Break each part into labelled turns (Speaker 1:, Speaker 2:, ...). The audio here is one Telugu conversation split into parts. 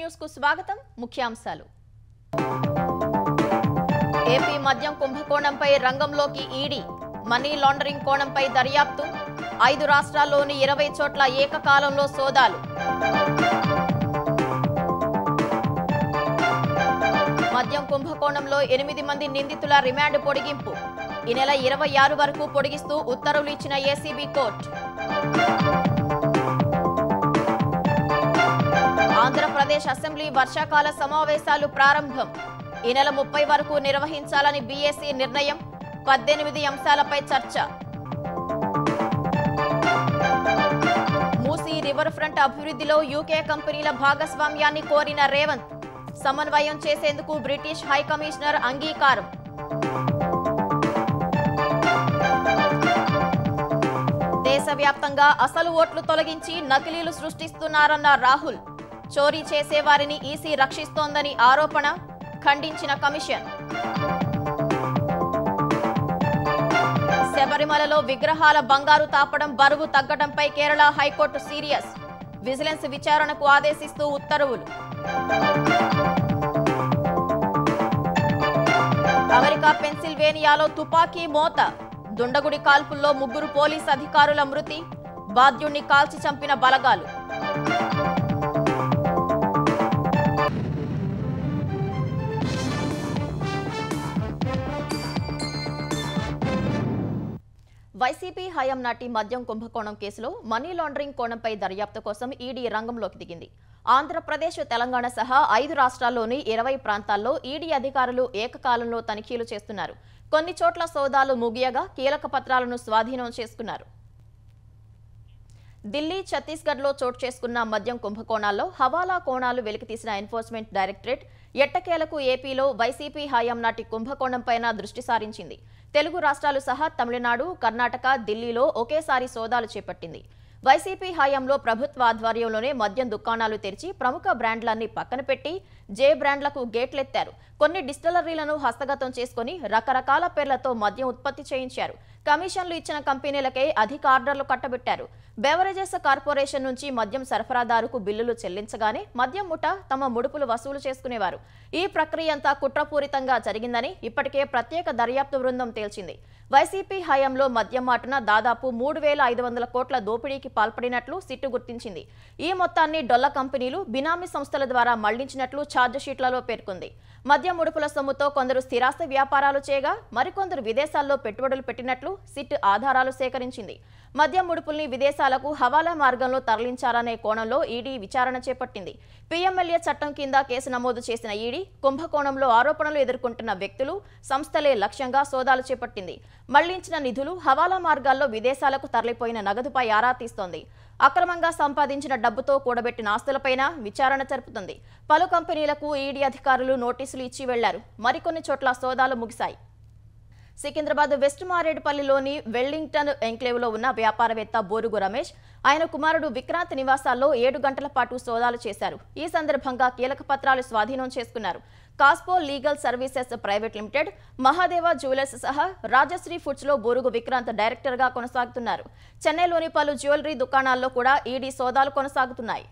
Speaker 1: న్యూస్ కు స్వాగతం. ముఖ్యాంశాలు. ఏపీ మద్యం కుంభకోణంపై రంగంలోకి ఈడీ. మనీ లాండరింగ్ కోణంపై దర్యాప్తు. 5 రాష్ట్రాల్లోని 20 చోట్ల ఏకకాలంలో సోదాలు. మద్యం కుంభకోణంలో 8 మంది నిందితుల రిమాండ్ పొడిగింపు. ఈ నెల 26 వరకు పొడిగిస్తూ ఉత్తర్వులు ఇచ్చిన ఏసీబీ కోర్టు. ఆంధ్రప్రదేశ్ అసెంబ్లీ వర్షాకాల సమావేశాలు ప్రారంభం. ఈ నెల 30 వరకు నిర్వహించాలని బీఎస్సీ నిర్ణయం. 18 అంశాలపై చర్చ. మూసీ రివర్ ఫ్రంట్ అభివృద్ధిలో యూకే కంపెనీల భాగస్వామ్యాన్ని కోరిన రేవంత్. సమన్వయం చేసేందుకు బ్రిటిష్ హై కమిషనర్ అంగీకారం. దేశవ్యాప్తంగా అసలు ఓట్లు తొలగించి నకిలీలు సృష్టిస్తున్నారన్న రాహుల్. చోరీ చేసేవారిని ఈసీ రక్షిస్తోందని ఆరోపణ. ఖండించిన కమిషన్. శబరిమలలో విగ్రహాల బంగారు తాపడం బరువు తగ్గడంపై కేరళ హైకోర్టు సీరియస్. విజిలెన్స్ విచారణకు ఆదేశిస్తూ ఉత్తర్వులు. అమెరికా పెన్సిల్వేనియాలో తుపాకీ మోత. దుండగుడి కాల్పుల్లో 3 పోలీసు అధికారుల మృతి. బాధ్యుణ్ణి కాల్చి చంపిన బలగాలు. వైసీపీ హయాం నాటి మద్యం కుంభకోణం కేసులో మనీ లాండరింగ్ కోణంపై దర్యాప్తు కోసం ఈడీ రంగంలోకి దిగింది. ఆంధ్రప్రదేశ్, తెలంగాణ సహా 5 రాష్ట్రాల్లోని 20 ప్రాంతాల్లో ఈడీ అధికారులు ఏకకాలంలో తనిఖీలు చేస్తున్నారు. కొన్ని చోట్ల సోదాలు ముగియగా కీలక పత్రాలను స్వాధీనం చేసుకున్నారు. ఢిల్లీ, ఛత్తీస్గఢ్లో చోటు చేసుకున్న మద్యం కుంభకోణాల్లో హవాలా కోణాలు వెలికితీసిన ఎన్ఫోర్స్మెంట్ డైరెక్టరేట్ ఎట్టకేలకు ఏపీలో వైసీపీ హయాం నాటి కుంభకోణంపైన దృష్టి సారించింది. తెలుగు రాష్ట్రాలు సహా తమిళనాడు, కర్ణాటక, ఢిల్లీలో ఒకేసారి సోదాలు చేపట్టింది. వైసీపీ హయాంలో ప్రభుత్వ ఆధ్వర్యంలోనే మద్యం దుకాణాలు తెరిచి ప్రముఖ బ్రాండ్లన్నీ పక్కన పెట్టి జే బ్రాండ్లకు గేట్లెత్తారు. కొన్ని డిస్టిలరీలను హస్తగతం చేసుకుని రకరకాల పేర్లతో మద్యం ఉత్పత్తి చేయించారు. కమిషన్లు ఇచ్చిన కంపెనీలకే అధిక ఆర్డర్లు కట్టబెట్టారు. బెవరేజెస్ కార్పొరేషన్ నుంచి మద్యం సరఫరాదారుకు బిల్లులు చెల్లించగానే మద్యం ముఠ తమ ముడుపులు వసూలు చేసుకునేవారు. ఈ ప్రక్రియ అంతా కుట్రపూరితంగా జరిగిందని ఇప్పటికే ప్రత్యేక దర్యాప్తు బృందం తేల్చింది. వైసీపీ హయాంలో మద్యం మాటున దాదాపు 3,500 కోట్ల దోపిడీకి పాల్పడినట్లు సిట్టు గుర్తించింది. ఈ మొత్తాన్ని డొల్ల కంపెనీలు, బినామీ సంస్థల ద్వారా మళ్లించినట్లు ఛార్జిషీట్లలో పేర్కొంది. మద్యం ముడుపుల సొమ్ముతో కొందరు స్థిరాస్తి వ్యాపారాలు చేయగా మరికొందరు విదేశాల్లో పెట్టుబడులు పెట్టినట్లు సిట్ ఆధారాలు సేకరించింది. మద్యం ముడుపుల్ని విదేశాలకు హవాలా మార్గంలో తరలించారనే కోణంలో ఈడీ విచారణ చేపట్టింది. పీఎంఎల్ఏ చట్టం కింద కేసు నమోదు చేసిన ఈడీ కుంభకోణంలో ఆరోపణలు ఎదుర్కొంటున్న వ్యక్తులు, సంస్థలే లక్ష్యంగా సోదాలు చేపట్టింది. మళ్లించిన నిధులు, హవాలా మార్గాల్లో విదేశాలకు తరలిపోయిన నగదుపై ఆరా తీస్తోంది. అక్రమంగా సంపాదించిన డబ్బుతో కూడబెట్టిన ఆస్తులపైన విచారణ జరుపుతుంది. పలు కంపెనీలకు ఈడీ అధికారులు నోటీసులు ఇచ్చి వెళ్లారు. మరికొన్ని చోట్ల సోదాలు ముగిశాయి. సికింద్రాబాద్ వెస్ట్ మారేడుపల్లిలోని వెల్లింగ్టన్ ఎంక్లేవ్లో ఉన్న వ్యాపారవేత్త బోరుగు రమేష్, ఆయన కుమారుడు విక్రాంత్ నివాసాల్లో 7 గంటల పాటు సోదాలు చేశారు. ఈ సందర్భంగా కీలక పత్రాలు స్వాధీనం చేసుకున్నారు. Caspo legal services private limited, Mahadeva jewellers సహా రాజశ్రీ ఫుడ్స్ లో బోరుగు విక్రాంత్ డైరెక్టర్ గా కొనసాగుతున్నారు. చెన్నైలోని పలు జ్యువెలరీ దుకాణాల్లో కూడా ఈడీ సోదాలు కొనసాగుతున్నాయి.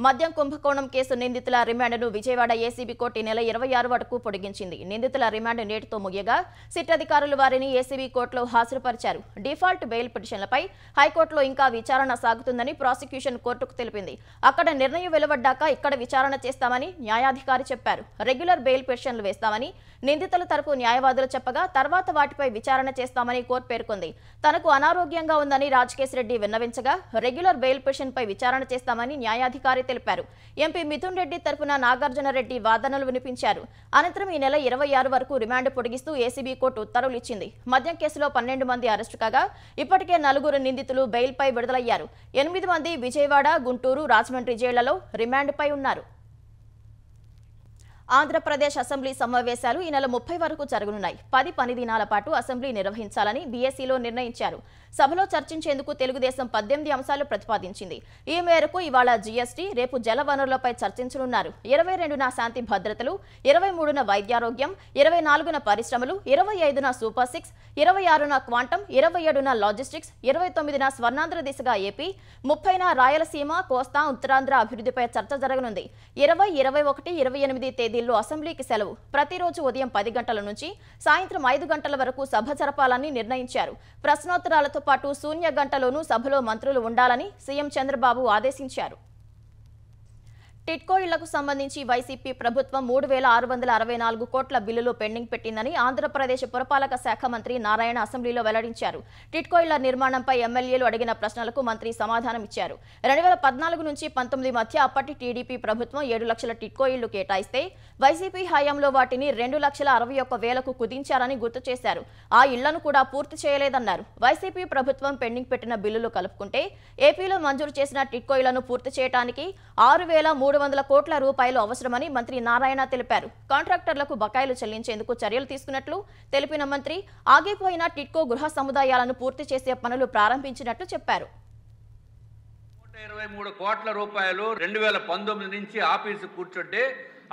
Speaker 1: మద్యం కుంభకోణం కేసు నిందితుల రిమాండ్ను విజయవాడ ఏసీబీ కోర్టు ఈ నెల 26 వరకు పొడిగించింది. నిందితుల రిమాండ్ నేటితో ముగియగా సిట్ అధికారులు వారిని ఏసీబీ కోర్టులో హాజరుపరిచారు. డిఫాల్ట్ బెయిల్ పిటిషన్లపై హైకోర్టులో ఇంకా విచారణ సాగుతుందని ప్రాసిక్యూషన్ కోర్టుకు తెలిపింది. అక్కడ నిర్ణయం వెలువడ్డాక ఇక్కడ విచారణ చేస్తామని న్యాయాధికారి చెప్పారు. రెగ్యులర్ బెయిల్ పిటిషన్లు వేస్తామని నిందితుల తరపు న్యాయవాదులు చెప్పగా తర్వాత వాటిపై విచారణ చేస్తామని కోర్టు పేర్కొంది. తనకు అనారోగ్యంగా ఉందని రాజకేశ్ రెడ్డి విన్నవించగా రెగ్యులర్ బెయిల్ పిటిషన్పై విచారణ చేస్తామని న్యాయాధికారి తెలిపారు. ఎంపీ మిథున్ రెడ్డి తరపున నాగార్జున రెడ్డి వాదనలు వినిపించారు. అనంతరం ఈ నెల 26 వరకు రిమాండ్ పొడిగిస్తూ ఏసీబీ కోర్టు ఉత్తర్వులు ఇచ్చింది. మద్యం కేసులో 12 మంది అరెస్టు కాగా ఇప్పటికే 4 నిందితులు బెయిల్పై విడుదలయ్యారు. 8 మంది విజయవాడ, గుంటూరు, రాజమండ్రి జైళ్లలో రిమాండ్పై ఉన్నారు. ఆంధ్రప్రదేశ్ అసెంబ్లీ సమావేశాలు ఈ నెల 30 వరకు జరగనున్నాయి. 10 పని దినాల పాటు అసెంబ్లీ నిర్వహించాలని బీఎస్సీలో నిర్ణయించారు. సభలో చర్చించేందుకు తెలుగుదేశం 18 అంశాలు ప్రతిపాదించింది. ఈ మేరకు ఇవాళ జీఎస్టీ, రేపు జలవనరులపై చర్చించనున్నారు. 22న శాంతి భద్రతలు, 23న వైద్యారోగ్యం, 24న పరిశ్రమలు, 25న సూపర్ 6, 26న క్వాంటం, 27న లాజిస్టిక్స్, 29న స్వర్ణాంధ్ర దిశగా ఏపీ, 30న రాయలసీమ, కోస్తా, ఉత్తరాంధ్ర అభివృద్ధిపై చర్చ జరగనుంది. 20, 21, 28 తేదీల్లో అసెంబ్లీకి సెలవు. ప్రతిరోజు ఉదయం 10 గంటల నుంచి సాయంత్రం 5 గంటల వరకు సభ జరపాలని నిర్ణయించారు. ప్రశ్నోత్తరాలతో పాటు శూన్య గంటలోనూ సభలో మంత్రులు ఉండాలని సీఎం చంద్రబాబు ఆదేశించారు. టిట్కో ఇళ్లకు సంబంధించి వైసీపీ ప్రభుత్వం 3,664 కోట్ల బిల్లులు పెండింగ్ పెట్టిందని ఆంధ్రప్రదేశ్ పురపాలక శాఖ మంత్రి నారాయణ అసెంబ్లీలో వెల్లడించారు. టిట్కో ఇళ్ల నిర్మాణంపై ఎమ్మెల్యేలు అడిగిన ప్రశ్నలకు మంత్రి సమాధానం ఇచ్చారు. 2014 నుంచి 19 మధ్య అప్పటి టీడీపీ ప్రభుత్వం 7 లక్షల టిట్కో ఇళ్లు కేటాయిస్తే వైసీపీ హయాంలో వాటిని 2,61,000కు కుదించారని గుర్తు చేశారు. ఆ ఇళ్లను కూడా పూర్తి చేయలేదన్నారు. వైసీపీ ప్రభుత్వం పెండింగ్ పెట్టిన బిల్లులు కలుపుకుంటే ఏపీలో మంజూరు చేసిన టిట్కో ఇళ్లను పూర్తి చేయడానికి 6,300 కోట్ల రూపాయలు అవసరమని మంత్రి నారాయణ తెలిపారు. కాంట్రాక్టర్లకు బకాయిలు చెల్లించేందుకు చర్యలు తీసుకున్నట్లు తెలిపిన మంత్రి ఆగిపోయిన టిట్కో గృహ సముదాయాలను పూర్తి చేసే పనులు ప్రారంభించినట్లు చెప్పారు.
Speaker 2: 123 కోట్ల రూపాయలు 2019 నుంచి ఆఫీసు కూర్చుంటే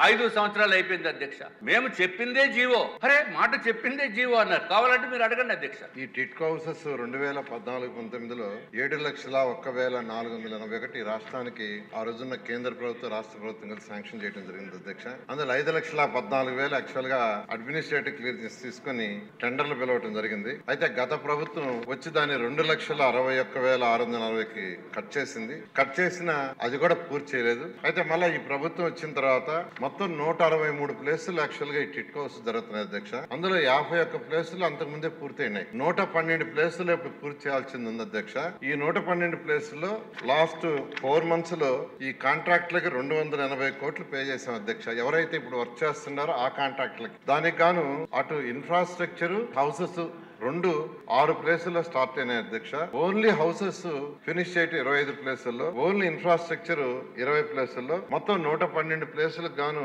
Speaker 2: 5 సంవత్సరాలు అయిపోయింది అధ్యక్ష. మేము చెప్పిందే జీవో, అరే మాట చెప్పిందే జీవో అన్నారు. కావాలంటే మీరు అడగండి అధ్యక్ష.
Speaker 3: ఈ టిట్కో హౌసెస్ 2014-19లో 7,01,481 రాష్ట్రానికి ఆ రోజున్న కేంద్ర ప్రభుత్వం, రాష్ట్ర ప్రభుత్వం కలిసి శాంక్షన్ చేయడం జరిగింది అధ్యక్ష. అందులో 5,14,000 యాక్చువల్ గా అడ్మినిస్ట్రేటివ్ క్లియరెన్స్ తీసుకుని టెండర్లు పిలవటం జరిగింది. అయితే గత ప్రభుత్వం వచ్చి దాన్ని 2,61,640కి కట్ చేసింది. కట్ చేసిన అది కూడా పూర్తి చేయలేదు. అయితే మళ్ళీ ఈ ప్రభుత్వం వచ్చిన తర్వాత మొత్తం 163 ప్లేసులు యాక్చువల్ గా ఈ టిట్కో హౌస్ జరుగుతున్నాయి అధ్యక్ష. అందులో 51 ప్లేసులు అంతకు ముందే పూర్తయినాయి. 112 ప్లేసులు ఇప్పుడు పూర్తి చేయాల్సింది ఉంది అధ్యక్ష. ఈ 112 ప్లేసుల్లో లాస్ట్ 4 months లో ఈ కాంట్రాక్ట్లకి 280 కోట్లు పే చేసాం అధ్యక్ష. ఎవరైతే ఇప్పుడు వర్క్ చేస్తున్నారో ఆ కాంట్రాక్ట్లకి. దానికి గాను అటు ఇన్ఫ్రాస్ట్రక్చర్, హౌసెస్ 6 ప్లేసుల్లో స్టార్ట్ అయినాయి అధ్యక్ష. ఓన్లీ హౌసెస్ ఫినిష్ చేయటం 25 ప్లేసుల్లో, ఓన్లీ ఇన్ఫ్రాస్ట్రక్చర్ 20 ప్లేసుల్లో, మొత్తం 112 ప్లేసులకు గాను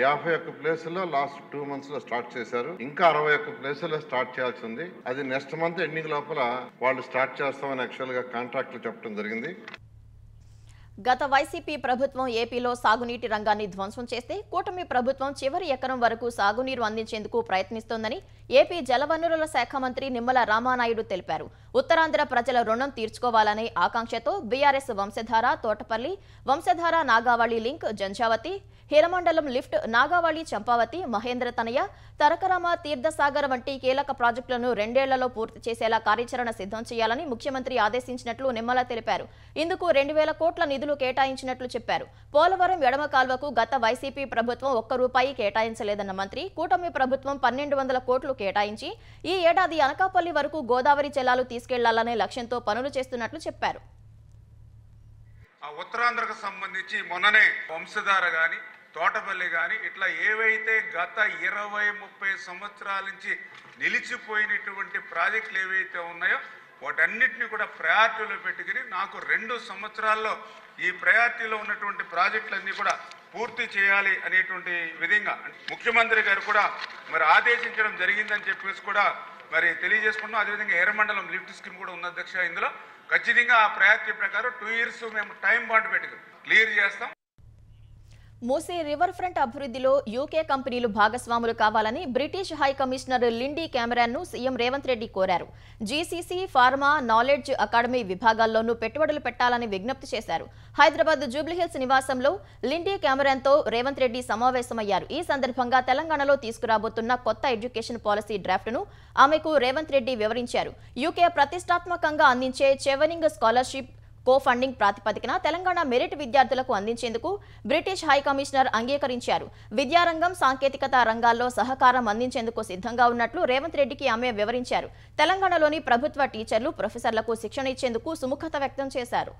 Speaker 3: 51 ప్లేసుల్లో లాస్ట్ 2 months లో స్టార్ట్ చేశారు. ఇంకా 61 ప్లేసుల్లో స్టార్ట్ చేయాల్సి ఉంది. అది నెక్స్ట్ మంత్ ఎండింగ్ లోపల వాళ్ళు స్టార్ట్ చేస్తామని యాక్చువల్ గా కాంట్రాక్ట్లు చెప్పడం జరిగింది.
Speaker 1: గత వైసీపీ ప్రభుత్వం ఏపీలో సాగునీటి రంగాన్ని ధ్వంసం చేస్తే కూటమి ప్రభుత్వం చివరి ఎకరం వరకు సాగునీరు అందించేందుకు ప్రయత్నిస్తోందని ఏపీ జలవనరుల శాఖ మంత్రి నిమ్మల రామానాయుడు తెలిపారు. ఉత్తరాంధ్ర ప్రజల రుణం తీర్చుకోవాలనే ఆకాంక్షతో BRS Vamsadhara, Thotapalli, Vamsadhara Nagavali link, Janjhavathi, Hiramandalam lift, Nagavali Champavathi, Mahendra Tanaya, Tarakarama, Theerthasagar వంటి కీలక ప్రాజెక్టులను 2 ఏళ్లలో పూర్తి చేసేలా కార్యాచరణ సిద్ధం చేయాలని ముఖ్యమంత్రి ఆదేశించినట్లు నిమ్మల తెలిపారు. ఇందుకు 2,000 కోట్ల నిధులు కేటాయించినట్లు చెప్పారు. పోలవరం ఎడమ కాల్వకు గత వైసీపీ ప్రభుత్వం ₹1 కేటాయించలేదన్న మంత్రి కూటమి ప్రభుత్వం 1,200 కోట్లు కేటాయించి ఈ ఏడాది అనకాపల్లి వరకు గోదావరి జలాలు తీసుకెళ్లాలనే లక్ష్యంతో పనులు చేస్తున్నట్లు చెప్పారు.
Speaker 4: ఉత్తరాంధ్రకు సంబంధించి మొన్ననే వంశధార గాని, తోటపల్లి కానీ ఇట్లా ఏవైతే గత 20-30 సంవత్సరాల నుంచి నిలిచిపోయినటువంటి ప్రాజెక్టులు ఏవైతే ఉన్నాయో వాటన్నిటిని కూడా ప్రయారిటీలో పెట్టుకుని నాకు 2 సంవత్సరాల్లో ఈ ప్రయారిటీలో ఉన్నటువంటి ప్రాజెక్టులన్నీ కూడా పూర్తి చేయాలి అనేటువంటి విధంగా ముఖ్యమంత్రి గారు కూడా మరి ఆదేశించడం జరిగిందని చెప్పేసి కూడా మరి తెలియజేసుకుంటున్నాం. అదేవిధంగా ఎర్రమండలం లిఫ్ట్ స్కీమ్ కూడా ఉంది అధ్యక్ష. ఇందులో ఖచ్చితంగా ఆ ప్రయారిటీ ప్రకారం 2 years మేము టైం బాండ్ పెట్టుకుని క్లియర్ చేస్తాం.
Speaker 1: మూసీ రివర్ ఫ్రంట్ అభివృద్ధిలో యూకే కంపెనీలు భాగస్వాములు కావాలని బ్రిటిష్ హై కమిషనర్ లిండీ కెమెరాన్ను సీఎం రేవంత్ రెడ్డి కోరారు. జీసీసీ, ఫార్మా, నాలెడ్జ్ అకాడమీ విభాగాల్లోనూ పెట్టుబడులు పెట్టాలని విజ్ఞప్తి చేశారు. హైదరాబాద్ జూబ్లీహిల్స్ నివాసంలో లిండీ కెమెరాన్తో రేవంత్ రెడ్డి సమావేశమయ్యారు. ఈ సందర్భంగా తెలంగాణలో తీసుకురాబోతున్న కొత్త ఎడ్యుకేషన్ పాలసీ డ్రాఫ్ట్ను ఆమెకు రేవంత్ రెడ్డి వివరించారు. యూకే ప్రతిష్టాత్మకంగా అందించే చెవెనింగ్ స్కాలర్షిప్ కో ఫండింగ్ ప్రాతిపదికన తెలంగాణ మెరిట్ విద్యార్థులకు అందించేందుకు బ్రిటిష్ హై కమిషనర్ అంగీకరించారు. విద్యారంగం, సాంకేతికత రంగాల్లో సహకారం అందించేందుకు సిద్ధంగా ఉన్నట్లు రేవంత్ రెడ్డికి ఆమె వివరించారు. తెలంగాణలోని ప్రభుత్వ టీచర్లు, ప్రొఫెసర్లకు శిక్షణ ఇచ్చేందుకు సుముఖత వ్యక్తం చేశారు.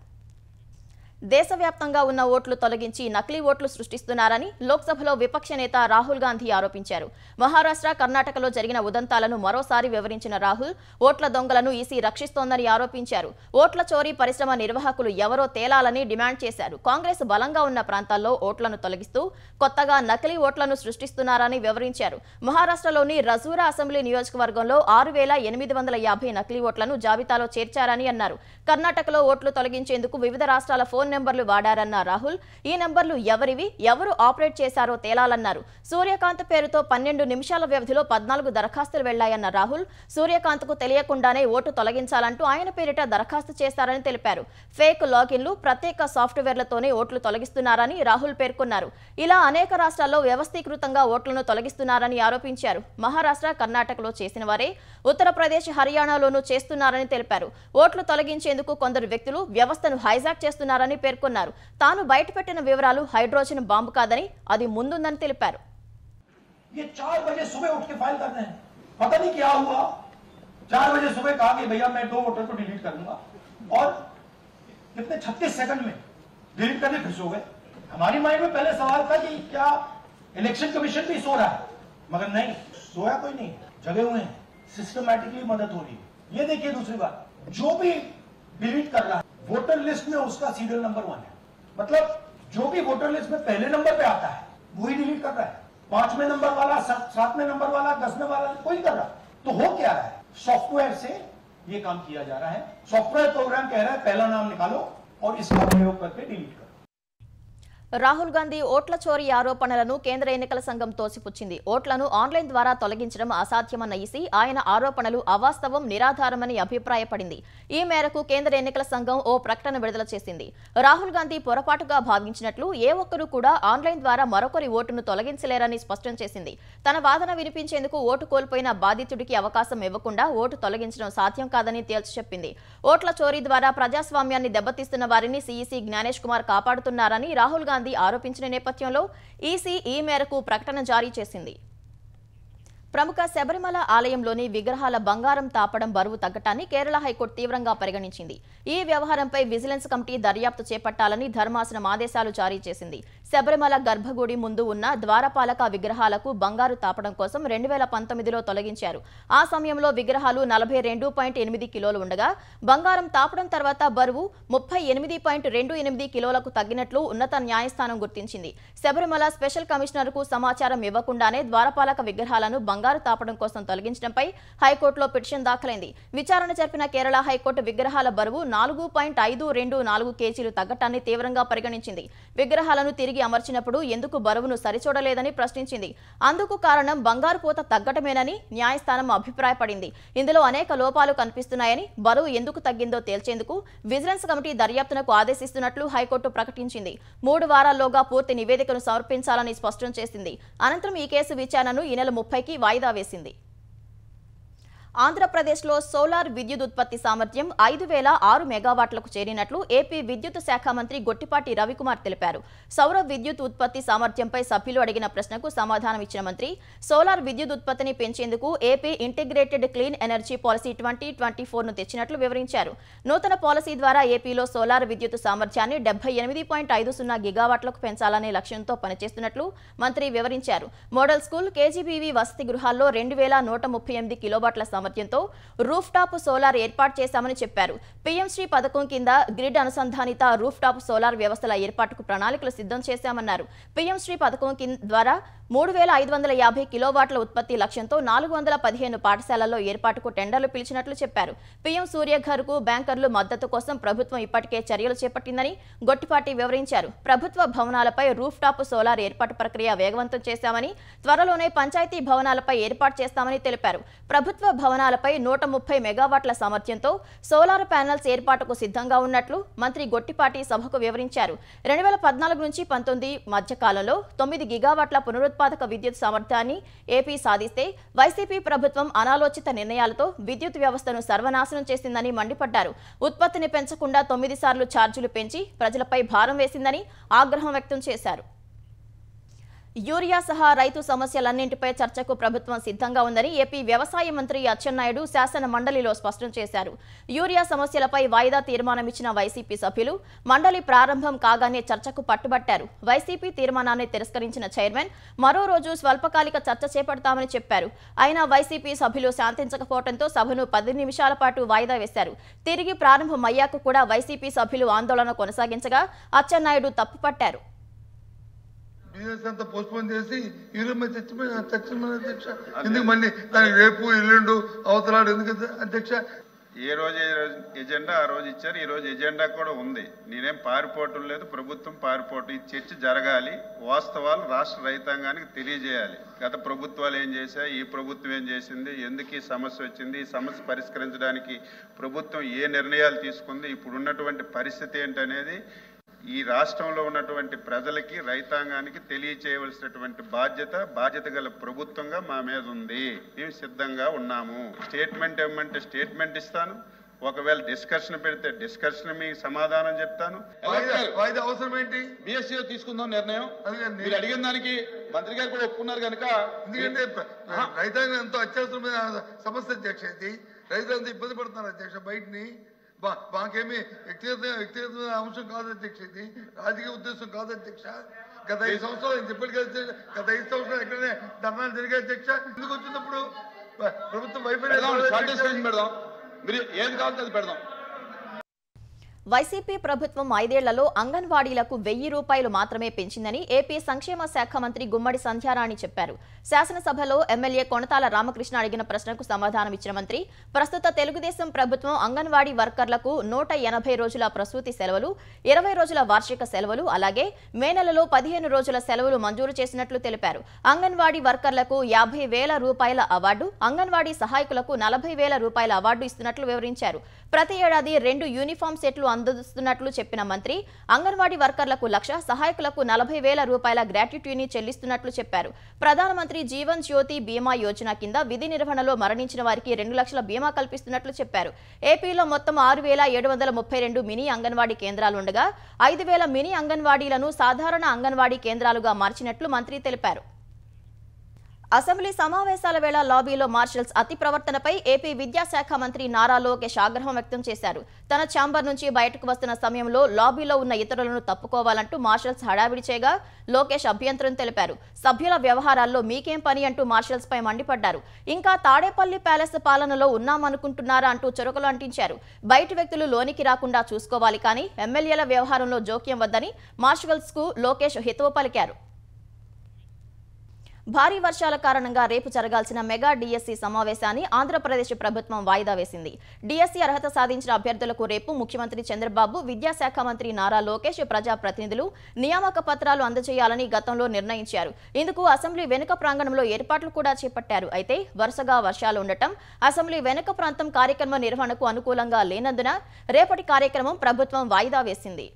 Speaker 1: దేశవ్యాప్తంగా ఉన్న ఓట్లు తొలగించి నకిలీ ఓట్లు సృష్టిస్తున్నారని లోక్సభలో విపక్ష నేత రాహుల్ గాంధీ ఆరోపించారు. మహారాష్ట్ర, కర్ణాటకలో జరిగిన ఉదంతాలను మరోసారి వివరించిన రాహుల్ ఓట్ల దొంగలను ఈసీ రక్షిస్తోందని ఆరోపించారు. ఓట్ల చోరీ పరిశ్రమ నిర్వాహకులు ఎవరో తేలాలని డిమాండ్ చేశారు. కాంగ్రెస్ బలంగా ఉన్న ప్రాంతాల్లో ఓట్లను తొలగిస్తూ కొత్తగా నకిలీ ఓట్లను సృష్టిస్తున్నారని వివరించారు. మహారాష్ట్రలోని రజూరా అసెంబ్లీ నియోజకవర్గంలో 6,850 నకిలీ ఓట్లను జాబితాలో చేర్చారని అన్నారు. కర్ణాటకలో ఓట్లు తొలగించేందుకు వివిధ రాష్ట్రాల ఫోన్ నెంబర్లు వాడారన్న రాహుల్ ఈ నెంబర్లు ఎవరివి, ఎవరు ఆపరేట్ చేశారో తేలాలన్నారు. సూర్యకాంత్ పేరుతో 12 నిమిషాల వ్యవధిలో 14 దరఖాస్తులు వెళ్లాయన్న రాహుల్ సూర్యకాంత్కు తెలియకుండానే ఓటు తొలగించాలంటూ ఆయన పేరిట దరఖాస్తు చేశారని తెలిపారు. ఫేక్ లాగిన్లు, ప్రత్యేక సాఫ్ట్వేర్లతోనే ఓట్లు తొలగిస్తున్నారని రాహుల్ పేర్కొన్నారు. ఇలా అనేక రాష్ట్రాల్లో వ్యవస్థీకృతంగా ఓట్లను తొలగిస్తున్నారని ఆరోపించారు. మహారాష్ట్ర, కర్ణాటకలో చేసిన వారే ఉత్తరప్రదేశ్, హర్యానాలోనూ చేస్తున్నారని తెలిపారు. ఓట్లు తొలగించేందుకు కొందరు వ్యక్తులు వ్యవస్థను హైజాక్ చేస్తున్నారని పేర్కొన్నారు. తాను బయటపెట్టిన వివరాలు హైడ్రోజన్ బాంబు కాదని, అది ముందుందని తెలిపారు.
Speaker 5: ये 4 बजे सुबह उठ के फाइल करते हैं, पता नहीं क्या हुआ। 4 बजे सुबह कहा कि भैया मैं 2 वोटर को डिलीट कर दूंगा और कितने 36 सेकंड में डिलीट करने फिर सो गए। हमारी माइंड में पहले सवाल था कि क्या इलेक्शन कमीशन भी सो रहा है, मगर नहीं, सोया कोई नहीं, जगे हुए हैं, सिस्टमैटिकली मदद हो रही है। ये देखिए दूसरी बात, जो भी डिलीट कर रहा है वोटर लिस्ट में उसका सीरियल नंबर 1 है, मतलब जो भी वोटर लिस्ट में पहले नंबर पे आता है वही डिलीट कर रहा है। 5वें नंबर वाला, 7वें नंबर वाला, 10वें वाला कोई कर रहा। तो हो क्या रहा है, सॉफ्टवेयर से ये काम किया जा रहा है। सॉफ्टवेयर प्रोग्राम कह रहा है पहला नाम निकालो और इसका प्रयोग करके डिलीट करो।
Speaker 1: రాహుల్ గాంధీ ఓట్ల చోరీ ఆరోపణలను కేంద్ర ఎన్నికల సంఘం తోసిపుచ్చింది. ఓట్లను ఆన్లైన్ ద్వారా తొలగించడం అసాధ్యమన్న ఈసీ ఆయన ఆరోపణలు అవాస్తవం, నిరాధారమని అభిప్రాయపడింది. ఈ మేరకు కేంద్ర ఎన్నికల సంఘం ఓ ప్రకటన విడుదల చేసింది. రాహుల్ గాంధీ పొరపాటుగా భావించినట్లు ఏ ఒక్కరూ కూడా ఆన్లైన్ ద్వారా మరొకరి ఓటును తొలగించలేరని స్పష్టం చేసింది. తన వాదన వినిపించేందుకు ఓటు కోల్పోయిన బాధితుడికి అవకాశం ఇవ్వకుండా ఓటు తొలగించడం సాధ్యం కాదని తేల్చి చెప్పింది. ఓట్ల చోరీ ద్వారా ప్రజాస్వామ్యాన్ని దెబ్బతీస్తున్న వారిని సీఈసీ జ్ఞానేష్ కుమార్ కాపాడుతున్నారని రాహుల్ గాంధీ ఆరోపించిన నేపథ్యంలో ఈసీ ఈ మేరకు ప్రకటన జారీ చేసింది. ప్రముఖ శబరిమల ఆలయంలోని విగ్రహాల బంగారం తాపడం బరువు తగ్గటాన్ని కేరళ హైకోర్టు తీవ్రంగా పరిగణించింది. ఈ వ్యవహారంపై విజిలెన్స్ కమిటీ దర్యాప్తు చేపట్టాలని ధర్మాసనం ఆదేశాలు జారీ చేసింది. శబరిమల గర్భగుడి ముందు ఉన్న ద్వారపాలక విగ్రహాలకు బంగారు తాపడం కోసం 2019లో తొలగించారు. ఆ సమయంలో విగ్రహాలు 42.8 కిలోలు ఉండగా బంగారం తాపడం తర్వాత బరువు 38.28 కిలోలకు తగ్గినట్లు ఉన్నత న్యాయస్థానం గుర్తించింది. శబరిమల స్పెషల్ కమిషనర్కు సమాచారం ఇవ్వకుండానే ద్వారపాలక విగ్రహాలను బంగారు తాపడం కోసం తొలగించడంపై హైకోర్టులో పిటిషన్ దాఖలైంది. విచారణ జరిపిన కేరళ హైకోర్టు విగ్రహాల బరువు 4.524 కేజీలు తగ్గటాన్ని తీవ్రంగా పరిగణించింది. విగ్రహాలను తిరిగి అమర్చినప్పుడు ఎందుకు బరువును సరిచూడలేదని ప్రశ్నించింది. అందుకు కారణం బంగారు పూత తగ్గటమేనని న్యాయస్థానం అభిప్రాయపడింది. ఇందులో అనేక లోపాలు కనిపిస్తున్నాయని, బరువు ఎందుకు తగ్గిందో తేల్చేందుకు విజిలెన్స్ కమిటీ దర్యాప్తునకు ఆదేశిస్తున్నట్లు హైకోర్టు ప్రకటించింది. 3 వారాల్లోగా పూర్తి నివేదికను సమర్పించాలని స్పష్టం చేసింది. అనంతరం ఈ కేసు విచారణను ఈ నెల 30కి వాయిదా వేసింది. ఆంధ్రప్రదేశ్లో సోలార్ విద్యుత్ ఉత్పత్తి సామర్థ్యం 5,006 మెగావాట్లకు చేరినట్లు ఏపీ విద్యుత్ శాఖ మంత్రి గొట్టిపాటి రవికుమార్ తెలిపారు. సౌర విద్యుత్ ఉత్పత్తి సామర్థ్యంపై సభ్యులు అడిగిన ప్రశ్నకు సమాధానం ఇచ్చిన మంత్రి సోలార్ విద్యుత్ ఉత్పత్తిని పెంచేందుకు AP integrated clean energy policy 2024ను తెచ్చినట్లు వివరించారు. నూతన పాలసీ ద్వారా ఏపీలో సోలార్ విద్యుత్ సామర్థ్యాన్ని 78.50 గిగావాట్లకు పెంచాలనే లక్ష్యంతో పనిచేస్తున్నట్లు మంత్రి వివరించారు. మోడల్ స్కూల్, కేజీబీవీ వసతి గృహాల్లో 2,138 కిలోవాట్ల సామర్థ్యంతో రూఫ్ టాప్ సోలార్ ఏర్పాటు చేశామని చెప్పారు. పీఎం శ్రీ పథకం కింద గ్రిడ్ అనుసంధానిత రూఫ్ టాప్ సోలార్ వ్యవస్థల ఏర్పాటుకు ప్రణాళికలు సిద్ధం చేశామన్నారు. పీఎం శ్రీ పథకం ద్వారా 3,550 కిలోవాట్ల ఉత్పత్తి లక్ష్యంతో 415 పాఠశాలల్లో ఏర్పాటుకు టెండర్లు పిలిచినట్లు చెప్పారు. పీఎం సూర్యఘర్కు బ్యాంకర్లు మద్దతు కోసం ప్రభుత్వం ఇప్పటికే చర్యలు చేపట్టిందని గొట్టిపాటి వివరించారు. ప్రభుత్వ భవనాలపై రూఫ్ టాప్ సోలార్ ఏర్పాటు ప్రక్రియ వేగవంతం చేశామని, త్వరలోనే పంచాయతీ భవనాలపై ఏర్పాటు చేస్తామని తెలిపారు. ప్రభుత్వ భవనాలపై 130 మెగావాట్ల సామర్థ్యంతో సోలార్ ప్యానెల్స్ ఏర్పాటుకు సిద్ధంగా ఉన్నట్లు మంత్రి గొట్టిపాటి సభకు వివరించారు. 2014 నుంచి 19 మధ్య కాలంలో 9 గిగావాట్ల పునరుత్పాదక విద్యుత్ సామర్థ్యాన్ని ఏపీ సాధిస్తే వైసీపీ ప్రభుత్వం అనాలోచిత నిర్ణయాలతో విద్యుత్ వ్యవస్థను సర్వనాశనం చేసిందని మండిపడ్డారు. ఉత్పత్తిని పెంచకుండా 9 సార్లు ఛార్జీలు పెంచి ప్రజలపై భారం వేసిందని ఆగ్రహం వ్యక్తం చేశారు. యూరియా సహా రైతు సమస్యలన్నింటిపై చర్చకు ప్రభుత్వం సిద్ధంగా ఉందని ఏపీ వ్యవసాయ మంత్రి అచ్చెన్నాయుడు శాసన మండలిలో స్పష్టం చేశారు. యూరియా సమస్యలపై వాయిదా తీర్మానమిచ్చిన వైసీపీ సభ్యులు మండలి ప్రారంభం కాగానే చర్చకు పట్టుబట్టారు. వైసీపీ తీర్మానాన్ని తిరస్కరించిన చైర్మన్ మరో రోజు స్వల్పకాలిక చర్చ చేపడతామని చెప్పారు. అయినా వైసీపీ సభ్యులు శాంతించకపోవడంతో సభను 10 నిమిషాల పాటు వాయిదా వేశారు. తిరిగి ప్రారంభమయ్యాక కూడా వైసీపీ సభ్యులు ఆందోళన కొనసాగించగా అచ్చెన్నాయుడు తప్పుపట్టారు.
Speaker 6: బిజినెస్ అంతా పోస్ట్పోన్ చేసి యూరియా చర్చమైన అధ్యక్ష ఎందుకు మళ్ళీ దానికి రేపు ఎల్లుండు అవతలాడు ఎందుకు అధ్యక్ష?
Speaker 7: ఏ రోజు ఎజెండా ఆ రోజు ఇచ్చారు. ఈ రోజు ఎజెండా కూడా ఉంది. నేనేం పారిపోవటం లేదు, ప్రభుత్వం పారిపోవటం. ఈ చర్చ జరగాలి, వాస్తవాలు రాష్ట్ర రైతాంగానికి తెలియజేయాలి. గత ప్రభుత్వాలు ఏం చేశాయి, ఈ ప్రభుత్వం ఏం చేసింది, ఎందుకు ఈ సమస్య వచ్చింది, ఈ సమస్య పరిష్కరించడానికి ప్రభుత్వం ఏ నిర్ణయాలు తీసుకుంది, ఇప్పుడు ఉన్నటువంటి పరిస్థితి ఏంటనేది ఈ రాష్ట్రంలో ఉన్నటువంటి ప్రజలకి రైతాంగానికి తెలియచేయవలసినటువంటి బాధ్యత గల ప్రభుత్వంగా మా మీద ఉంది. మేము సిద్ధంగా ఉన్నాము. స్టేట్మెంట్ ఇవ్వమంటే స్టేట్మెంట్ ఇస్తాను. ఒకవేళ డిస్కషన్ పెడితే డిస్కషన్ మీకు సమాధానం చెప్తాను.
Speaker 6: వాయిదా అవసరం ఏంటి?
Speaker 7: బిఎస్సీలో తీసుకుందాం నిర్ణయం. మీరు అడిగిన దానికి మంత్రి గారు కూడా ఒప్పుకున్నారు కనుక.
Speaker 6: ఎందుకంటే రైతాంగం ఎంతో అత్యవసరమైన సమస్య అధ్యక్ష. ఇది రైతులంతా ఇబ్బంది పడుతున్నారు అధ్యక్ష. బయటని మాకేమి వ్యక్తిగత అంశం కాదు అధ్యక్ష, ఇది రాజకీయ ఉద్దేశం కాదు అధ్యక్ష. గత 5 సంవత్సరాలు చెప్పాడు కదా, గత 5 సంవత్సరాలు ఎక్కడనే ధర్నాలు జరిగాయి అధ్యక్ష. ఎందుకు వచ్చినప్పుడు ప్రభుత్వం వైఫల్యం
Speaker 7: పెడదాం, మీరు ఏది కావాలంటే అది పెడదాం.
Speaker 1: వైసీపీ ప్రభుత్వం 5 ఏళ్లలో అంగన్వాడీలకు 1000 రూపాయలు మాత్రమే పెంచిందని ఏపీ సంక్షేమ శాఖ మంత్రి గుమ్మడి సంధ్యారాణి చెప్పారు. శాసనసభలో ఎమ్మెల్యే కొనతాల రామకృష్ణ అడిగిన ప్రశ్నకు సమాధానమిచ్చిన మంత్రి, ప్రస్తుత తెలుగుదేశం ప్రభుత్వం అంగన్వాడీ వర్కర్లకు 180 రోజుల ప్రసూతి సెలవులు, 20 రోజుల వార్షిక సెలవులు, అలాగే మే నెలలో 15 రోజుల సెలవులు మంజూరు చేసినట్లు తెలిపారు. అంగన్వాడీ వర్కర్లకు 50,000 రూపాయల అవార్డు, అంగన్వాడీ సహాయకులకు 40,000 రూపాయల అవార్డు ఇస్తున్నట్లు వివరించారు. ప్రతి ఏడాది 2 యూనిఫామ్ సెట్లు అందిస్తున్నట్లు చెప్పిన మంత్రి, అంగన్వాడీ వర్కర్లకు 1,00,000, సహాయకులకు 40,000 రూపాయల గ్రాట్యుటీని చెల్లిస్తున్నట్లు చెప్పారు. ప్రధానమంత్రి జీవన్ జ్యోతి బీమా యోజన కింద విధి నిర్వహణలో మరణించిన వారికి 2 లక్షల బీమా కల్పిస్తున్నట్లు చెప్పారు. ఏపీలో మొత్తం 6,732 మినీ అంగన్వాడీ కేంద్రాలుండగా 5,000 మినీ అంగన్వాడీలను సాధారణ అంగన్వాడీ కేంద్రాలుగా మార్చినట్లు మంత్రి తెలిపారు. అసెంబ్లీ సమావేశాల వేళ లాబీలో మార్షల్స్ అతి ప్రవర్తనపై ఏపీ విద్యాశాఖ మంత్రి నారా లోకేష్ ఆగ్రహం వ్యక్తం చేశారు. తన ఛాంబర్ నుంచి బయటకు వస్తున్న సమయంలో లాబీలో ఉన్న ఇతరులను తప్పుకోవాలంటూ మార్షల్స్ హడావిడి చేయగా లోకేష్ అభ్యంతరం తెలిపారు. సభ్యుల వ్యవహారాల్లో మీకేం పని అంటూ మార్షల్స్ పై మండిపడ్డారు. ఇంకా తాడేపల్లి ప్యాలెస్ పాలనలో ఉన్నామనుకుంటున్నారా అంటూ చురకలు అంటించారు. బయటి వ్యక్తులు లోనికి రాకుండా చూసుకోవాలి, కానీ ఎమ్మెల్యేల వ్యవహారంలో జోక్యం వద్దని మార్షల్స్ కు లోకేష్ హితవు పలికారు. భారీ వర్షాల కారణంగా రేపు జరగాల్సిన మెగా డిఎస్సి సమావేశాన్ని ఆంధ్రప్రదేశ్ ప్రభుత్వం వాయిదా వేసింది. డిఎస్సి అర్హత సాధించిన అభ్యర్థులకు రేపు ముఖ్యమంత్రి చంద్రబాబు, విద్యాశాఖ మంత్రి నారా లోకేష్ ప్రజాప్రతినిధులు నియామక పత్రాలు అందజేయాలని గతంలో నిర్ణయించారు. ఇందుకు అసెంబ్లీ వెనుక ప్రాంగణంలో ఏర్పాట్లు కూడా చేపట్టారు. అయితే వరుసగా వర్షాలు ఉండటం అసెంబ్లీ వెనుక ప్రాంతం కార్యక్రమ నిర్వహణకు అనుకూలంగా లేనందున రేపటి కార్యక్రమం ప్రభుత్వం వాయిదా వేసింది.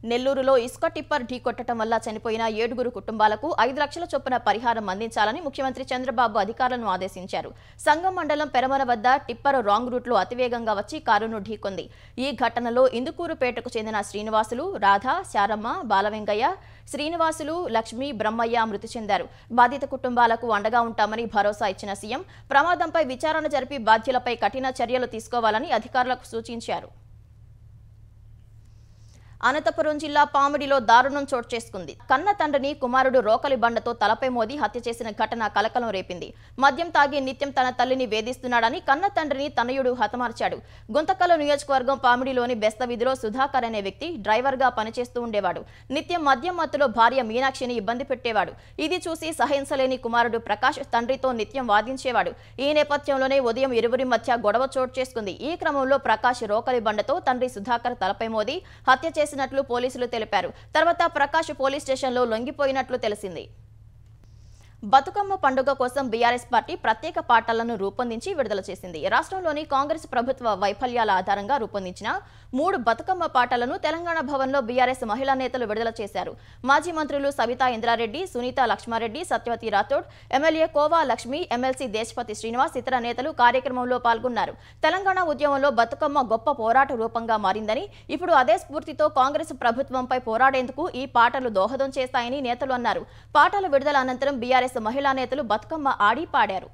Speaker 1: నెల్లూరులో ఇసుక టిప్పర్ ఢీకొట్టడం వల్ల చనిపోయిన 7 కుటుంబాలకు 5 లక్షల చొప్పున పరిహారం అందించాలని ముఖ్యమంత్రి చంద్రబాబు అధికారులను ఆదేశించారు. సంగం మండలం పెరమన వద్ద టిప్పర్ రాంగ్ రూట్లో అతివేగంగా వచ్చి కారును ఢీకొంది. ఈ ఘటనలో ఇందుకూరుపేటకు చెందిన శ్రీనివాసులు, రాధ, శారమ్మ, బాలవెంగయ్య, శ్రీనివాసులు, లక్ష్మి, బ్రహ్మయ్య మృతి చెందారు. బాధిత కుటుంబాలకు అండగా ఉంటామని భరోసా ఇచ్చిన సీఎం ప్రమాదంపై విచారణ జరిపి బాధ్యులపై కఠిన చర్యలు తీసుకోవాలని అధికారులకు సూచించారు. అనంతపురం జిల్లా పామిడిలో దారుణం చోటు చేసుకుంది. కన్న తండ్రిని కుమారుడు రోకలి బండతో తలపై మోది హత్య చేసిన ఘటన కలకలం రేపింది. మద్యం తాగి నిత్యం తన తల్లిని వేధిస్తున్నాడని కన్న తండ్రిని తనయుడు హతమార్చాడు. గుంతకల్ నియోజకవర్గం పామిడిలోని బెస్త వీధిలో సుధాకర్ అనే వ్యక్తి డ్రైవర్గా పనిచేస్తూ ఉండేవాడు. నిత్యం మద్యం మత్తులో భార్య మీనాక్షిని ఇబ్బంది పెట్టేవాడు. ఇది చూసి సహించలేని కుమారుడు ప్రకాష్ తండ్రితో నిత్యం వాదించేవాడు. ఈ నేపథ్యంలోనే ఉదయం ఇరువురి మధ్య గొడవ చోటు చేసుకుంది. ఈ క్రమంలో ప్రకాష్ రోకలి బండతో తండ్రి సుధాకర్ తలపై మోది హత్య చేసినట్లు పోలీసులు తెలిపారు. తర్వాత ప్రకాష్ పోలీస్ స్టేషన్లో లొంగిపోయినట్లు తెలిసింది. బతుకమ్మ పండుగ కోసం బీఆర్ఎస్ పార్టీ ప్రత్యేక పాటలను రూపొందించి విడుదల చేసింది. రాష్ట్రంలోని కాంగ్రెస్ ప్రభుత్వ వైఫల్యాల ఆధారంగా రూపొందించిన 3 బతుకమ్మ పాటలను తెలంగాణ భవన్లో బీఆర్ఎస్ మహిళా నేతలు విడుదల చేశారు. మాజీ మంత్రులు సవితా ఇంద్రారెడ్డి, సునీత లక్ష్మారెడ్డి, సత్యవతి రాథోడ్, ఎమ్మెల్యే కోవా లక్ష్మి, ఎమ్మెల్సీ దేశపతి శ్రీనివాస్ ఇతర నేతలు కార్యక్రమంలో పాల్గొన్నారు. తెలంగాణ ఉద్యమంలో బతుకమ్మ గొప్ప పోరాట రూపంగా మారిందని, ఇప్పుడు అదే స్ఫూర్తితో కాంగ్రెస్ ప్రభుత్వంపై పోరాడేందుకు ఈ పాటలు దోహదం చేస్తాయని నేతలు అన్నారు. పాటల విడుదల అనంతరం బీఆర్ఎస్ మహిళా నేతలు బతుకమ్మ ఆడి పాడారు.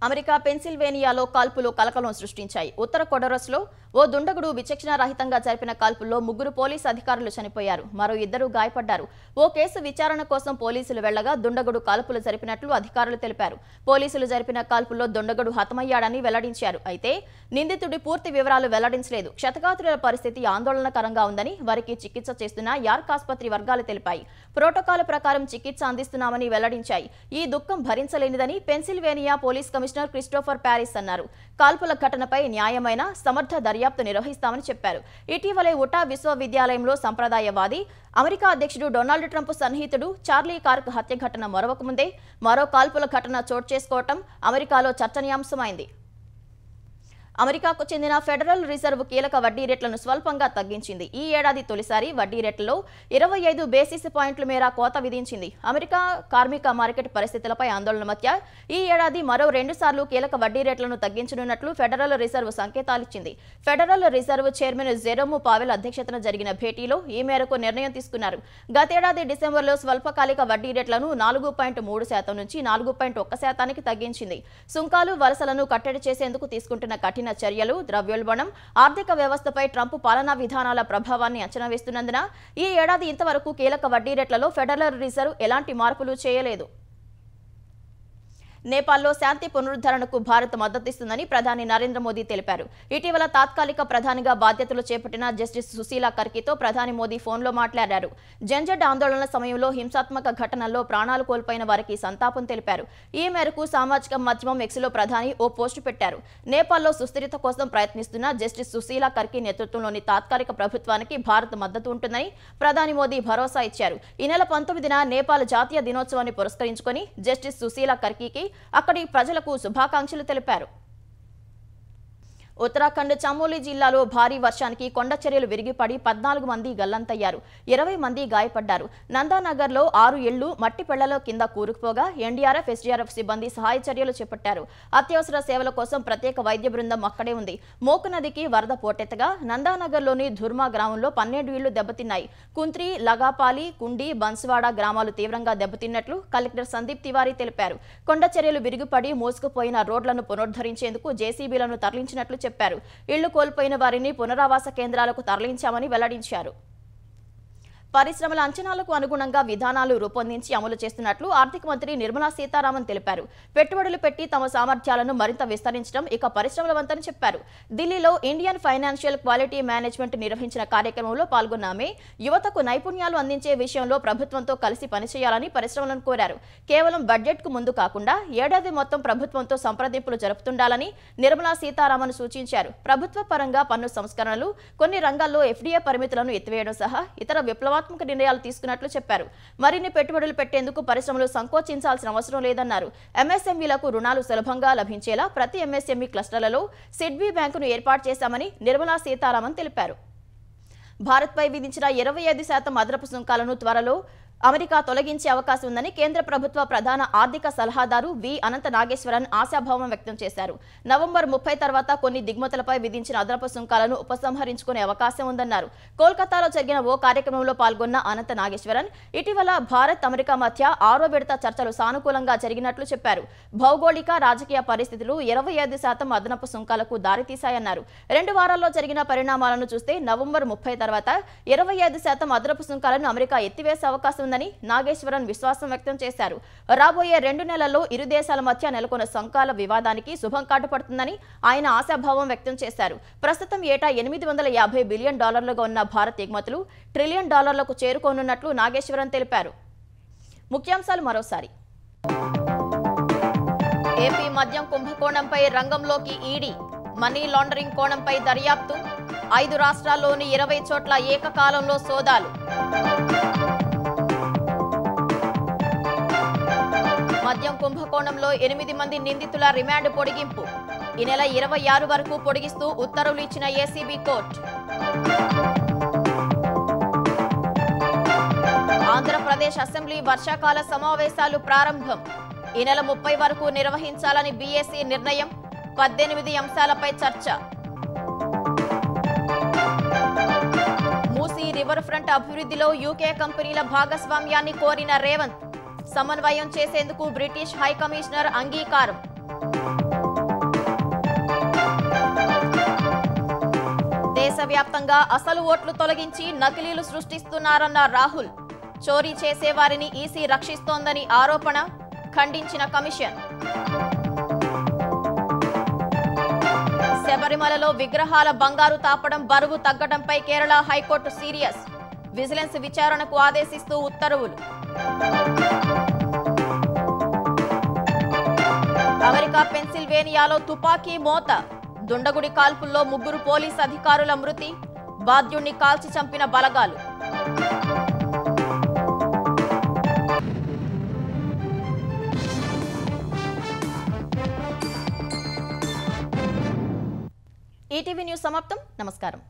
Speaker 1: అమెరికా పెన్సిల్వేనియాలో కాల్పులు కలకలం సృష్టించాయి. ఉత్తర కొడరస్లో ఓ దుండగుడు విచక్షణారహితంగా జరిపిన కాల్పుల్లో 3 పోలీసు అధికారులు చనిపోయారు. మరో 2 గాయపడ్డారు. ఓ కేసు విచారణ కోసం పోలీసులు వెళ్లగా దుండగుడు కాల్పులు జరిపినట్లు అధికారులు తెలిపారు. పోలీసులు జరిపిన కాల్పుల్లో దుండగుడు హతమయ్యాడని వెల్లడించారు. అయితే నిందితుడి పూర్తి వివరాలు వెల్లడించలేదు. క్షతగాత్రుల పరిస్థితి ఆందోళనకరంగా ఉందని వారికి చికిత్స చేస్తున్న యార్క్ ఆసుపత్రి వర్గాలు తెలిపాయి. ప్రోటోకాల్ ప్రకారం చికిత్స అందిస్తున్నామని వెల్లడించాయి. ఈ దుఃఖం భరించలేనిదని Pennsylvania police commissioner Christopher Paris అన్నారు. కాల్పుల ఘటనపై న్యాయమైన సమర్థ దర్యాప్తు నిర్వహిస్తామని చెప్పారు. ఇటీవలే ఉటా విశ్వవిద్యాలయంలో సంప్రదాయవాది అమెరికా అధ్యక్షుడు డొనాల్డ్ ట్రంప్ సన్నిహితుడు చార్లీ కార్క్ హత్య ఘటన మరొక ముందే మరో కాల్పుల ఘటన చోటు చేసుకోవటం అమెరికాలో చర్చనీయాంశమైంది. అమెరికాకు చెందిన ఫెడరల్ రిజర్వ్ కీలక వడ్డీ రేట్లను స్వల్పంగా తగ్గించింది. ఈ ఏడాది తొలిసారి వడ్డీ రేట్లలో 25 బేసిస్ పాయింట్ల మేర కోత విధించింది. అమెరికా కార్మిక మార్కెట్ పరిస్థితులపై ఆందోళన మధ్య ఈ ఏడాది మరో 2 సార్లు కీలక వడ్డీ రేట్లను తగ్గించనున్నట్లు ఫెడరల్ రిజర్వ్ సంకేతాలిచ్చింది. Federal Reserve chairman Jerome Powell అధ్యక్షతన జరిగిన భేటీలో ఈ మేరకు నిర్ణయం తీసుకున్నారు. గతేడాది డిసెంబర్లో స్వల్పకాలిక వడ్డీ రేట్లను 4.3% నుంచి 4.1%కి తగ్గించింది. సుంకాలు వలసలను కట్టడి చేసేందుకు తీసుకుంటున్న కఠిన చర్యలు, ద్రవ్యోల్బణం, ఆర్థిక వ్యవస్థపై ట్రంప్ పాలనా విధానాల ప్రభావాన్ని అంచనా వేస్తున్నందున ఈ ఏడాది ఇంతవరకు కీలక వడ్డీ రేట్లలో ఫెడరల్ రిజర్వ్ ఎలాంటి మార్పులు చేయలేదు. నేపాల్లో శాంతి పునరుద్ధరణకు భారత్ మద్దతిస్తుందని ప్రధాని నరేంద్ర మోదీ తెలిపారు. ఇటీవల తాత్కాలిక ప్రధానిగా బాధ్యతలు చేపట్టిన జస్టిస్ సుశీలా కర్కీతో ప్రధాని మోదీ ఫోన్లో మాట్లాడారు. జంజడ్ ఆందోళనల సమయంలో హింసాత్మక ఘటనల్లో ప్రాణాలు కోల్పోయిన వారికి సంతాపం తెలిపారు. ఈ మేరకు సామాజిక మాధ్యమం ఎక్స్లో ప్రధాని ఓ పోస్టు పెట్టారు. నేపాల్లో సుస్థిరత కోసం ప్రయత్నిస్తున్న జస్టిస్ సుశీలా కర్కీ నేతృత్వంలోని తాత్కాలిక ప్రభుత్వానికి భారత్ మద్దతు ఉంటుందని ప్రధాని మోదీ భరోసా ఇచ్చారు. ఈ నెల 19న నేపాల్ జాతీయ దినోత్సవాన్ని పురస్కరించుకొని జస్టిస్ సుశీలా కర్కీకి అక్కడి ప్రజలకు శుభాకాంక్షలు తెలిపారు. ఉత్తరాఖండ్ చమోలి జిల్లాలో భారీ వర్షానికి కొండ చర్యలు విరిగిపడి 14 మంది గల్లంతయ్యారు. 20 మంది గాయపడ్డారు. నందానగర్లో 6 ఇళ్లు మట్టి పెళ్లలో కింద కూరుకుపోగా ఎన్డీఆర్ఎఫ్, ఎస్డీఆర్ఎఫ్ సిబ్బంది సహాయ చర్యలు చేపట్టారు. అత్యవసర సేవల కోసం ప్రత్యేక వైద్య బృందం అక్కడే ఉంది. మోకు నదికి వరద పోటెత్తగా నందానగర్లోని ధుర్మా గ్రామంలో 12 ఇళ్లు దెబ్బతిన్నాయి. కుంత్రి, లగాపాలి, కుండి, బన్స్వాడ గ్రామాలు తీవ్రంగా దెబ్బతిన్నట్లు కలెక్టర్ సందీప్ తివారీ తెలిపారు. కొండ చర్యలు విరిగిపడి మోసుకుపోయిన రోడ్లను పునరుద్ధరించేందుకు జేసీబీలను తరలించినట్లు చెప్పారు. ఇళ్లు కోల్పోయిన వారిని పునరావాస కేంద్రాలకు తరలించామని వెల్లడించారు. పరిశ్రమల అంచనాలకు అనుగుణంగా విధానాలు రూపొందించి అమలు చేస్తున్నట్లు ఆర్థిక మంత్రి నిర్మలా సీతారామన్ తెలిపారు. పెట్టుబడులు పెట్టి తమ సామర్థ్యాలను మరింత విస్తరించడం ఇక పరిశ్రమల వంతని చెప్పారు. ఢిల్లీలో ఇండియన్ ఫైనాన్షియల్ క్వాలిటీ మేనేజ్మెంట్ నిర్వహించిన కార్యక్రమంలో పాల్గొన్న ఆమె యువతకు నైపుణ్యాలు అందించే విషయంలో ప్రభుత్వంతో కలిసి పనిచేయాలని పరిశ్రమలను కోరారు. కేవలం బడ్జెట్కు ముందు కాకుండా ఏడాది మొత్తం ప్రభుత్వంతో సంప్రదింపులు జరుపుతుండాలని నిర్మలా సీతారామన్ సూచించారు. ప్రభుత్వ పరంగా పన్ను సంస్కరణలు, కొన్ని రంగాల్లో ఎఫ్డీఏ పరిమితులను ఎత్తివేయడం సహా ఇతర విప్లవాత్మక నిర్ణయాలు తీసుకున్నట్లు చెప్పారు. మరిన్ని పెట్టుబడులు పెట్టేందుకు పరిశ్రమలు సంకోచించాల్సిన అవసరం లేదన్నారు. ఎంఎస్ఎంఈలకు రుణాలు సులభంగా లభించేలా ప్రతి ఎంఎస్ఎంఈ క్లస్టర్లలో సిడ్బీ బ్యాంకును ఏర్పాటు చేశామని నిర్మలా సీతారామన్ తెలిపారు. భారత్పై విధించిన 25% అదనపు సుంకాలను త్వరలో అమెరికా తొలగించే అవకాశం ఉందని కేంద్ర ప్రభుత్వ ప్రధాన ఆర్థిక సలహాదారు వి అనంత నాగేశ్వరన్ ఆశాభావం వ్యక్తం చేశారు. నవంబర్ 30 తర్వాత కొన్ని దిగుమతులపై విధించిన అదనపు సుంకాలను ఉపసంహరించుకునే అవకాశం ఉందన్నారు. కోల్కతాలో జరిగిన ఓ కార్యక్రమంలో పాల్గొన్న అనంత నాగేశ్వరన్ ఇటీవల భారత్, అమెరికా మధ్య 6వ విడత చర్చలు సానుకూలంగా జరిగినట్లు చెప్పారు. భౌగోళిక, రాజకీయ పరిస్థితులు 25% అదనపు సుంకాలకు దారితీశాయన్నారు. 2 వారాల్లో జరిగిన పరిణామాలను చూస్తే నవంబర్ 30 తర్వాత 25% అదనపు సుంకాలను అమెరికా ఎత్తివేసే అవకాశం ఉందని నాగేశ్వరన్ విశ్వాసం వ్యక్తం చేశారు. రాబోయే 2 నెలల్లో ఇరు దేశాల మధ్య నెలకొన్న సుంకాల వివాదానికి శుభం కాటుపడుతుందని ఆయన ఆశాభావం వ్యక్తం చేశారు. ప్రస్తుతం ఏటా $850 బిలియన్ ఉన్న భారత్ ఎగుమతులు $1 ట్రిలియన్ చేరుకోనున్నట్లు నాగేశ్వరన్ తెలిపారు. ముఖ్యాంశాలు మరోసారి. ఏపీ మద్యం కుంభకోణంపై రంగంలోకి ఈడీ, మనీ లాండరింగ్ కోణంపై దర్యాప్తు, 5 రాష్ట్రాల్లోని 20 చోట్ల ఏకకాలంలో సోదాలు. మద్యం కుంభకోణంలో 8 మంది నిందితుల రిమాండ్ పొడిగింపు. ఈ నెల 26 వరకు పొడిగిస్తూ ఉత్తర్వులు ఇచ్చిన ఏసీబీ కోర్టు. ఆంధ్రప్రదేశ్ అసెంబ్లీ వర్షాకాల సమావేశాలు ప్రారంభం. ఈ నెల 30 వరకు నిర్వహించాలని బీఎస్సీ నిర్ణయం. 18 అంశాలపై చర్చ. మూసీ రివర్ ఫ్రంట్ అభివృద్ధిలో యూకే కంపెనీల భాగస్వామ్యాన్ని కోరిన రేవంత్. సమన్వయం చేసేందుకు బ్రిటిష్ హై కమిషనర్ అంగీకారం. దేశవ్యాప్తంగా అసలు ఓట్లు తొలగించి నకిలీలు సృష్టిస్తున్నారన్న రాహుల్. చోరీ చేసేవారిని ఈసీ రక్షిస్తోందని ఆరోపణ. ఖండించిన కమిషన్. శబరిమలలో విగ్రహాల బంగారు తాపడం బరువు తగ్గడంపై కేరళ హైకోర్టు సీరియస్. విజిలెన్స్ విచారణకు ఆదేశిస్తూ ఉత్తర్వులు. అమెరికా పెన్సిల్వేనియాలో తుపాకీ మోత. దుండగుడి కాల్పుల్లో 3 పోలీస్ అధికారుల మృతి. బాధ్యుణ్ణి కాల్చి చంపిన బలగాలు. ఈటీవీ న్యూస్ సమాప్తం. నమస్కారం.